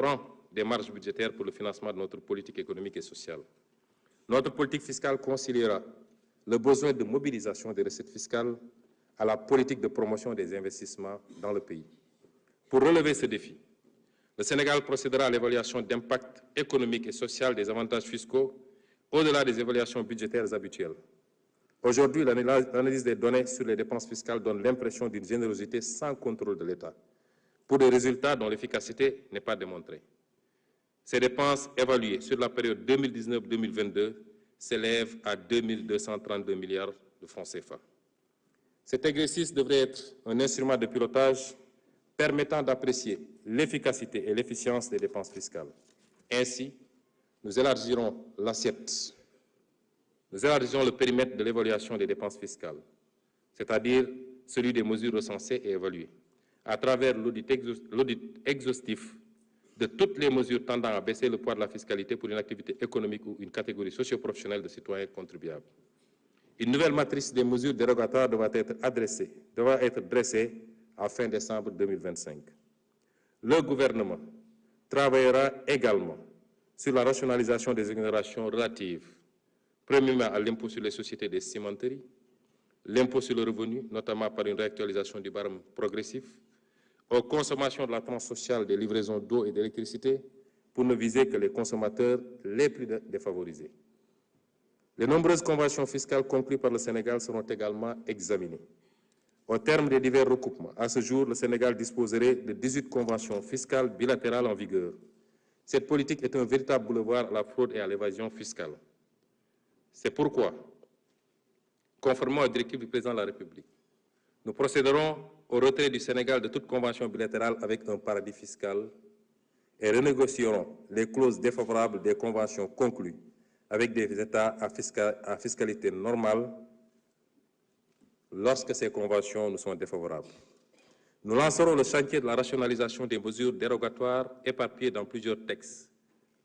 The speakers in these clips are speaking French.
prend des marges budgétaires pour le financement de notre politique économique et sociale. Notre politique fiscale conciliera le besoin de mobilisation des recettes fiscales à la politique de promotion des investissements dans le pays. Pour relever ce défi, le Sénégal procédera à l'évaluation d'impact économique et social des avantages fiscaux au-delà des évaluations budgétaires habituelles. Aujourd'hui, l'analyse des données sur les dépenses fiscales donne l'impression d'une générosité sans contrôle de l'État, pour des résultats dont l'efficacité n'est pas démontrée. Ces dépenses évaluées sur la période 2019-2022 s'élèvent à 2 232 milliards de francs CFA. Cet exercice devrait être un instrument de pilotage permettant d'apprécier l'efficacité et l'efficience des dépenses fiscales. Ainsi, nous élargirons l'assiette, nous élargirons le périmètre de l'évaluation des dépenses fiscales, c'est-à-dire celui des mesures recensées et évaluées, à travers l'audit exhaustif de toutes les mesures tendant à baisser le poids de la fiscalité pour une activité économique ou une catégorie socio-professionnelle de citoyens contribuables. Une nouvelle matrice des mesures dérogatoires devra être dressée à fin décembre 2025. Le gouvernement travaillera également sur la rationalisation des exonérations relatives, premièrement à l'impôt sur les sociétés des cimenteries, l'impôt sur le revenu, notamment par une réactualisation du barème progressif, aux consommations de la tranche sociale des livraisons d'eau et d'électricité, pour ne viser que les consommateurs les plus défavorisés. Les nombreuses conventions fiscales conclues par le Sénégal seront également examinées. Au terme des divers recoupements, à ce jour, le Sénégal disposerait de 18 conventions fiscales bilatérales en vigueur. Cette politique est un véritable boulevard à la fraude et à l'évasion fiscale. C'est pourquoi, conformément aux directives du Président de la République, nous procéderons au retrait du Sénégal de toute convention bilatérale avec un paradis fiscal et renégocierons les clauses défavorables des conventions conclues avec des États à fiscalité normale lorsque ces conventions nous sont défavorables. Nous lancerons le chantier de la rationalisation des mesures dérogatoires éparpillées dans plusieurs textes,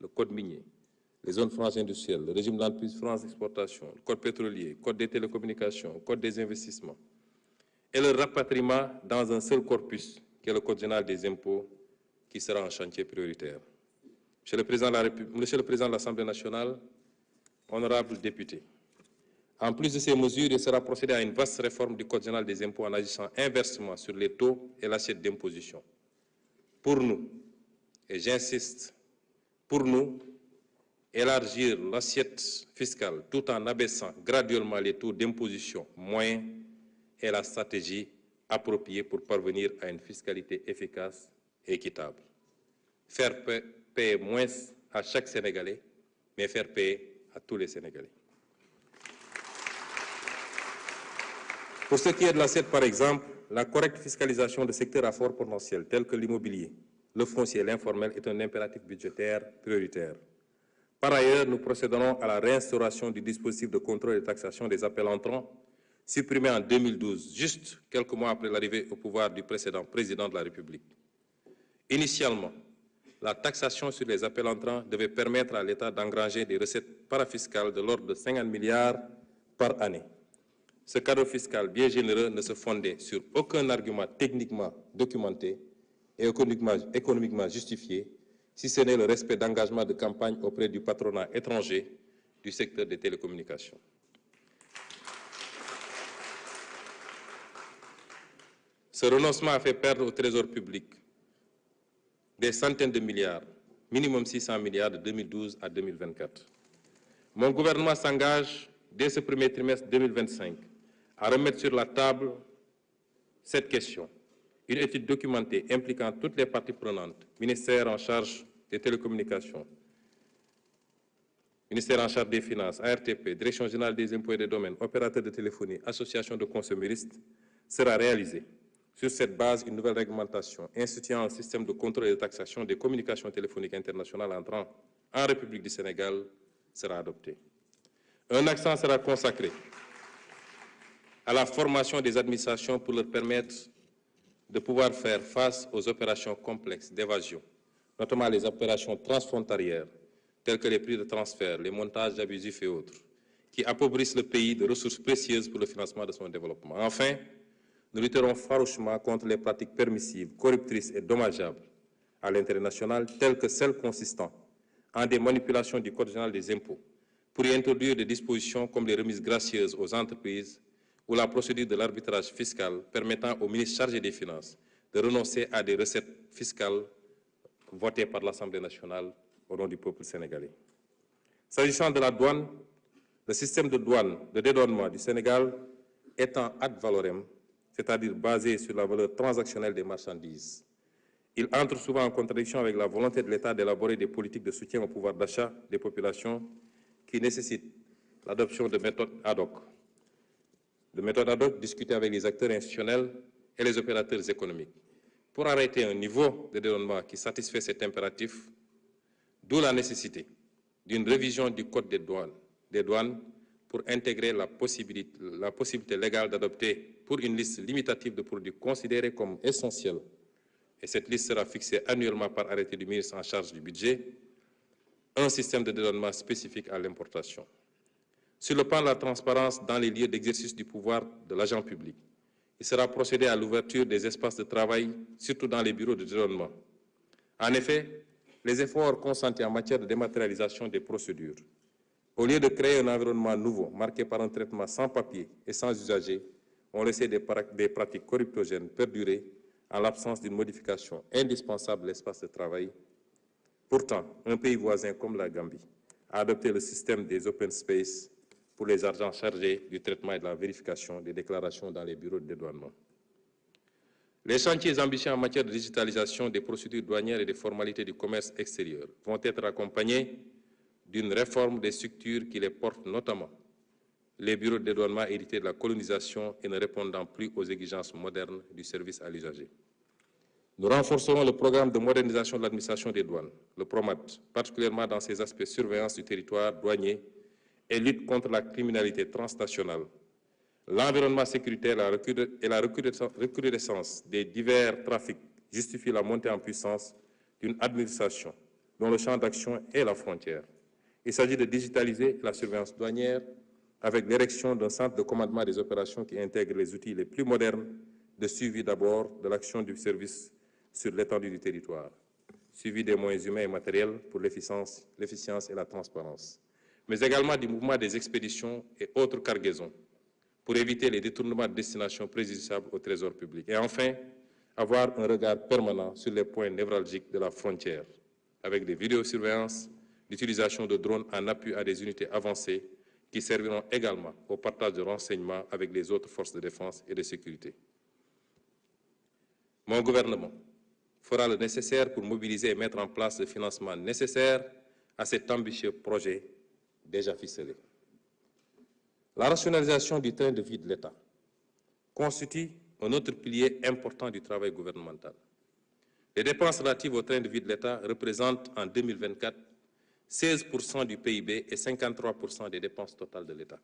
le Code minier, les zones franches industrielles, le régime d'entreprise France d'exportation, le Code pétrolier, le Code des télécommunications, le Code des investissements, et le rapatriement dans un seul corpus, qui est le Code général des impôts, qui sera un chantier prioritaire. Monsieur le Président de l'Assemblée nationale, honorables députés, en plus de ces mesures, il sera procédé à une vaste réforme du Code général des impôts en agissant inversement sur les taux et l'assiette d'imposition. Pour nous, et j'insiste, pour nous, élargir l'assiette fiscale tout en abaissant graduellement les taux d'imposition moyens est la stratégie appropriée pour parvenir à une fiscalité efficace et équitable. Faire payer moins à chaque Sénégalais, mais faire payer à tous les Sénégalais. Pour ce qui est de l'assiette, par exemple, la correcte fiscalisation de secteurs à fort potentiel, tels que l'immobilier, le foncier et l'informel, est un impératif budgétaire prioritaire. Par ailleurs, nous procéderons à la réinstauration du dispositif de contrôle et de taxation des appels entrants, supprimé en 2012, juste quelques mois après l'arrivée au pouvoir du précédent président de la République. Initialement, la taxation sur les appels entrants devait permettre à l'État d'engranger des recettes parafiscales de l'ordre de 50 milliards par année. Ce cadeau fiscal bien généreux ne se fondait sur aucun argument techniquement documenté et économiquement justifié, si ce n'est le respect d'engagements de campagne auprès du patronat étranger du secteur des télécommunications. Ce renoncement a fait perdre au Trésor public des centaines de milliards, minimum 600 milliards de 2012 à 2024. Mon gouvernement s'engage dès ce premier trimestre 2025 à remettre sur la table cette question, une étude documentée impliquant toutes les parties prenantes, ministère en charge des télécommunications, ministère en charge des finances, ARTP, Direction générale des impôts et des domaines, opérateurs de téléphonie, associations de consuméristes, sera réalisée. Sur cette base, une nouvelle réglementation instituant un système de contrôle et de taxation des communications téléphoniques internationales entrant en République du Sénégal sera adoptée. Un accent sera consacré à la formation des administrations pour leur permettre de pouvoir faire face aux opérations complexes d'évasion, notamment les opérations transfrontalières, telles que les prix de transfert, les montages abusifs et autres, qui appauvrissent le pays de ressources précieuses pour le financement de son développement. Enfin, nous lutterons farouchement contre les pratiques permissives, corruptrices et dommageables à l'intérêt national, telles que celles consistant en des manipulations du Code général des impôts, pour y introduire des dispositions comme les remises gracieuses aux entreprises ou la procédure de l'arbitrage fiscal permettant au ministre chargé des Finances de renoncer à des recettes fiscales votées par l'Assemblée nationale au nom du peuple sénégalais. S'agissant de la douane, le système de douane de dédouanement du Sénégal étant ad valorem, c'est-à-dire basé sur la valeur transactionnelle des marchandises, il entre souvent en contradiction avec la volonté de l'État d'élaborer des politiques de soutien au pouvoir d'achat des populations qui nécessitent l'adoption de méthodes ad hoc. De méthodes ad hoc discutées avec les acteurs institutionnels et les opérateurs économiques pour arrêter un niveau de dédouanement qui satisfait cet impératif, d'où la nécessité d'une révision du Code des douanes pour intégrer la possibilité légale d'adopter pour une liste limitative de produits considérés comme essentiels, et cette liste sera fixée annuellement par arrêté du ministre en charge du budget, un système de dédouanement spécifique à l'importation. Sur le plan de la transparence dans les lieux d'exercice du pouvoir de l'agent public, il sera procédé à l'ouverture des espaces de travail, surtout dans les bureaux de dédouanement. En effet, les efforts consentis en matière de dématérialisation des procédures, au lieu de créer un environnement nouveau, marqué par un traitement sans papier et sans usager, ont laissé des pratiques corruptogènes perdurer en l'absence d'une modification indispensable de l'espace de travail. Pourtant, un pays voisin comme la Gambie a adopté le système des open space pour les agents chargés du traitement et de la vérification des déclarations dans les bureaux de dédouanement. Les chantiers ambitieux en matière de digitalisation des procédures douanières et des formalités du commerce extérieur vont être accompagnés d'une réforme des structures qui les portent, notamment les bureaux de dédouanement hérités de la colonisation et ne répondant plus aux exigences modernes du service à l'usager. Nous renforcerons le programme de modernisation de l'administration des douanes, le PROMAD, particulièrement dans ses aspects surveillance du territoire douanier et lutte contre la criminalité transnationale, l'environnement sécuritaire et la recrudescence des divers trafics justifient la montée en puissance d'une administration dont le champ d'action est la frontière. Il s'agit de digitaliser la surveillance douanière avec l'érection d'un centre de commandement des opérations qui intègre les outils les plus modernes de suivi d'abord de l'action du service sur l'étendue du territoire, suivi des moyens humains et matériels pour l'efficience et la transparence, mais également du mouvement des expéditions et autres cargaisons pour éviter les détournements de destination préjudiciables au trésor public. Et enfin, avoir un regard permanent sur les points névralgiques de la frontière, avec des vidéosurveillances, l'utilisation de drones en appui à des unités avancées qui serviront également au partage de renseignements avec les autres forces de défense et de sécurité. Mon gouvernement fera le nécessaire pour mobiliser et mettre en place le financement nécessaire à cet ambitieux projet déjà ficelé. La rationalisation du train de vie de l'État constitue un autre pilier important du travail gouvernemental. Les dépenses relatives au train de vie de l'État représentent en 2024 16% du PIB et 53% des dépenses totales de l'État,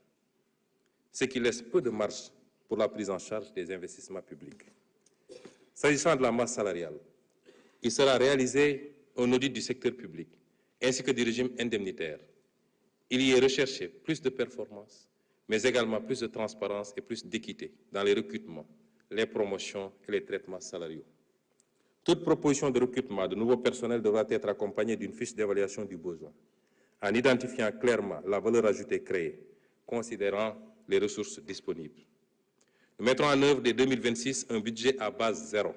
ce qui laisse peu de marge pour la prise en charge des investissements publics. S'agissant de la masse salariale, il sera réalisé un audit du secteur public ainsi que du régime indemnitaire. Il y est recherché plus de performance, mais également plus de transparence et plus d'équité dans les recrutements, les promotions et les traitements salariaux. Toute proposition de recrutement de nouveaux personnels devra être accompagnée d'une fiche d'évaluation du besoin, en identifiant clairement la valeur ajoutée créée, considérant les ressources disponibles. Nous mettrons en œuvre dès 2026 un budget à base zéro,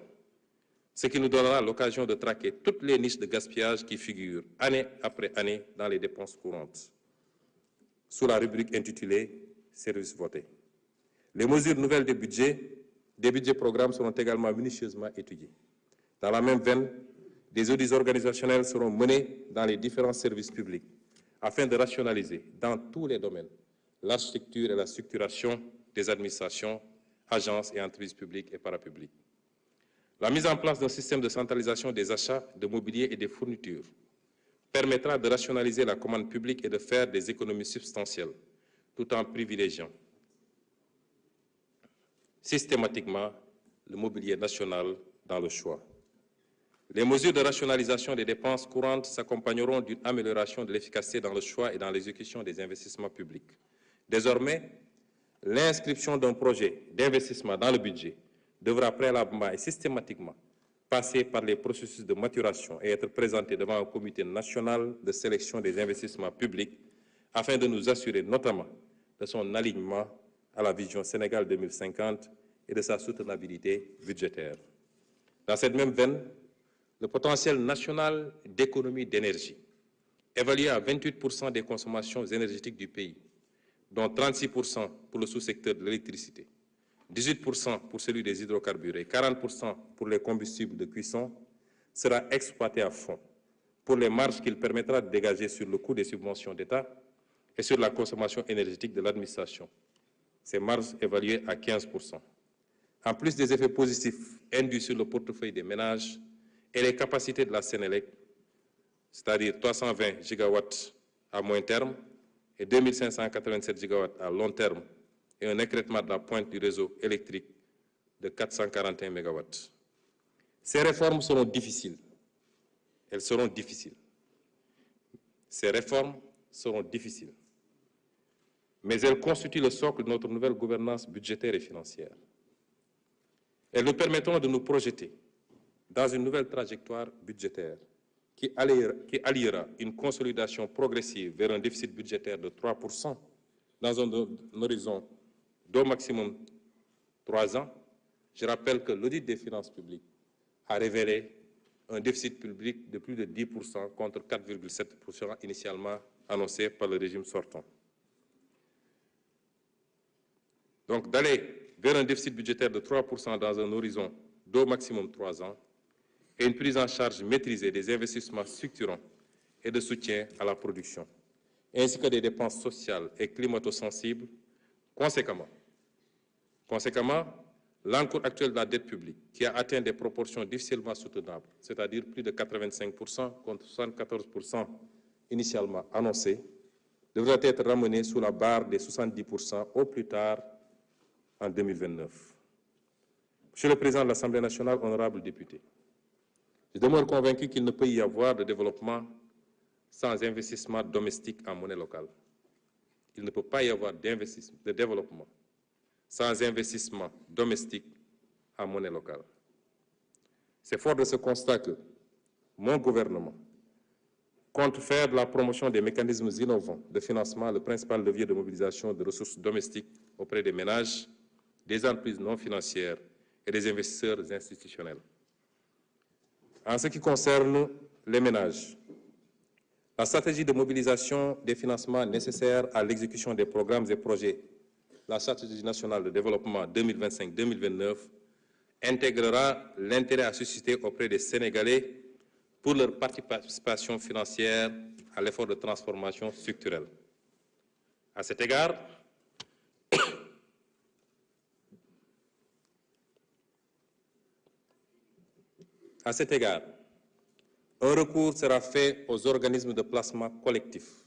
ce qui nous donnera l'occasion de traquer toutes les niches de gaspillage qui figurent année après année dans les dépenses courantes, sous la rubrique intitulée « Services votés ». Les mesures nouvelles des budgets programmes seront également minutieusement étudiées. Dans la même veine, des audits organisationnels seront menés dans les différents services publics afin de rationaliser dans tous les domaines l'architecture et la structuration des administrations, agences et entreprises publiques et parapubliques. La mise en place d'un système de centralisation des achats de mobilier et des fournitures permettra de rationaliser la commande publique et de faire des économies substantielles, tout en privilégiant systématiquement le mobilier national dans le choix. Les mesures de rationalisation des dépenses courantes s'accompagneront d'une amélioration de l'efficacité dans le choix et dans l'exécution des investissements publics. Désormais, l'inscription d'un projet d'investissement dans le budget devra préalablement et systématiquement passer par les processus de maturation et être présenté devant un comité national de sélection des investissements publics afin de nous assurer notamment de son alignement à la vision Sénégal 2050 et de sa soutenabilité budgétaire. Dans cette même veine, le potentiel national d'économie d'énergie, évalué à 28% des consommations énergétiques du pays, dont 36% pour le sous-secteur de l'électricité, 18% pour celui des hydrocarbures et 40% pour les combustibles de cuisson, sera exploité à fond pour les marges qu'il permettra de dégager sur le coût des subventions d'État et sur la consommation énergétique de l'administration. Ces marges évaluées à 15%. En plus des effets positifs induits sur le portefeuille des ménages et les capacités de la Sénélec, c'est-à-dire 320 gigawatts à moyen terme et 2587 gigawatts à long terme, et un écrêtement de la pointe du réseau électrique de 441 mégawatts. Ces réformes seront difficiles. Elles seront difficiles. Ces réformes seront difficiles. Mais elles constituent le socle de notre nouvelle gouvernance budgétaire et financière. Elles nous permettront de nous projeter dans une nouvelle trajectoire budgétaire qui alliera une consolidation progressive vers un déficit budgétaire de 3% dans un horizon d'au maximum 3 ans. Je rappelle que l'audit des finances publiques a révélé un déficit public de plus de 10% contre 4,7% initialement annoncé par le régime sortant. Donc d'aller vers un déficit budgétaire de 3% dans un horizon d'au maximum 3 ans et une prise en charge maîtrisée des investissements structurants et de soutien à la production, ainsi que des dépenses sociales et climato-sensibles. Conséquemment, l'encours actuel de la dette publique, qui a atteint des proportions difficilement soutenables, c'est-à-dire plus de 85% contre 74% initialement annoncé, devrait être ramené sous la barre des 70% au plus tard en 2029. Monsieur le Président de l'Assemblée nationale, honorables députés, je demeure convaincu qu'il ne peut y avoir de développement sans investissement domestique en monnaie locale. Il ne peut pas y avoir de développement sans investissement domestique en monnaie locale. C'est fort de ce constat que mon gouvernement compte faire de la promotion des mécanismes innovants de financement le principal levier de mobilisation de ressources domestiques auprès des ménages, des entreprises non financières et des investisseurs institutionnels. En ce qui concerne les ménages, la stratégie de mobilisation des financements nécessaires à l'exécution des programmes et projets, la stratégie nationale de développement 2025-2029, intégrera l'intérêt à susciter auprès des Sénégalais pour leur participation financière à l'effort de transformation structurelle. À cet égard, un recours sera fait aux organismes de placement collectif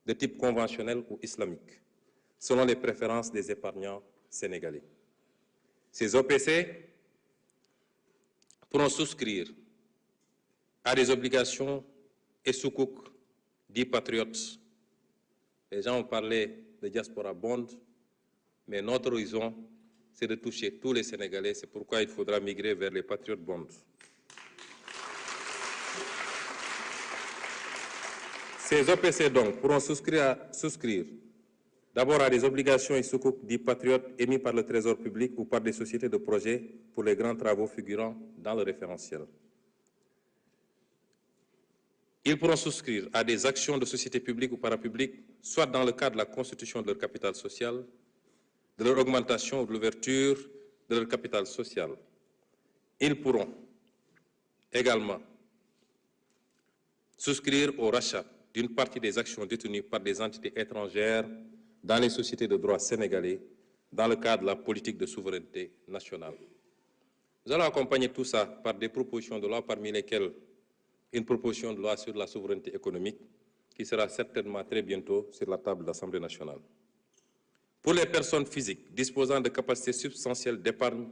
de type conventionnel ou islamique, selon les préférences des épargnants sénégalais. Ces OPC pourront souscrire à des obligations et soukouk dits patriotes. Les gens ont parlé de diaspora bond, mais notre horizon, c'est de toucher tous les Sénégalais. C'est pourquoi il faudra migrer vers les patriotes bonds. Ces OPC, donc, pourront souscrire d'abord à des obligations et soukouk dits patriotes émis par le Trésor public ou par des sociétés de projets pour les grands travaux figurant dans le référentiel. Ils pourront souscrire à des actions de sociétés publiques ou parapubliques, soit dans le cadre de la constitution de leur capital social, de leur augmentation ou de l'ouverture de leur capital social. Ils pourront également souscrire au rachat d'une partie des actions détenues par des entités étrangères dans les sociétés de droit sénégalais dans le cadre de la politique de souveraineté nationale. Nous allons accompagner tout ça par des propositions de loi, parmi lesquelles une proposition de loi sur la souveraineté économique qui sera certainement très bientôt sur la table de l'Assemblée nationale. Pour les personnes physiques disposant de capacités substantielles d'épargne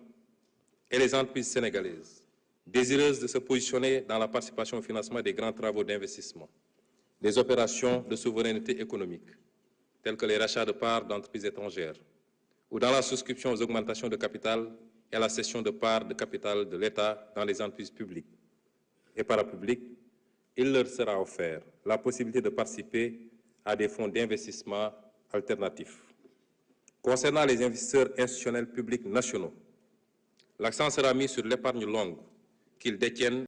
et les entreprises sénégalaises désireuses de se positionner dans la participation au financement des grands travaux d'investissement, des opérations de souveraineté économique, telles que les rachats de parts d'entreprises étrangères, ou dans la souscription aux augmentations de capital et à la cession de parts de capital de l'État dans les entreprises publiques et parapubliques, il leur sera offert la possibilité de participer à des fonds d'investissement alternatifs. Concernant les investisseurs institutionnels publics nationaux, l'accent sera mis sur l'épargne longue qu'ils détiennent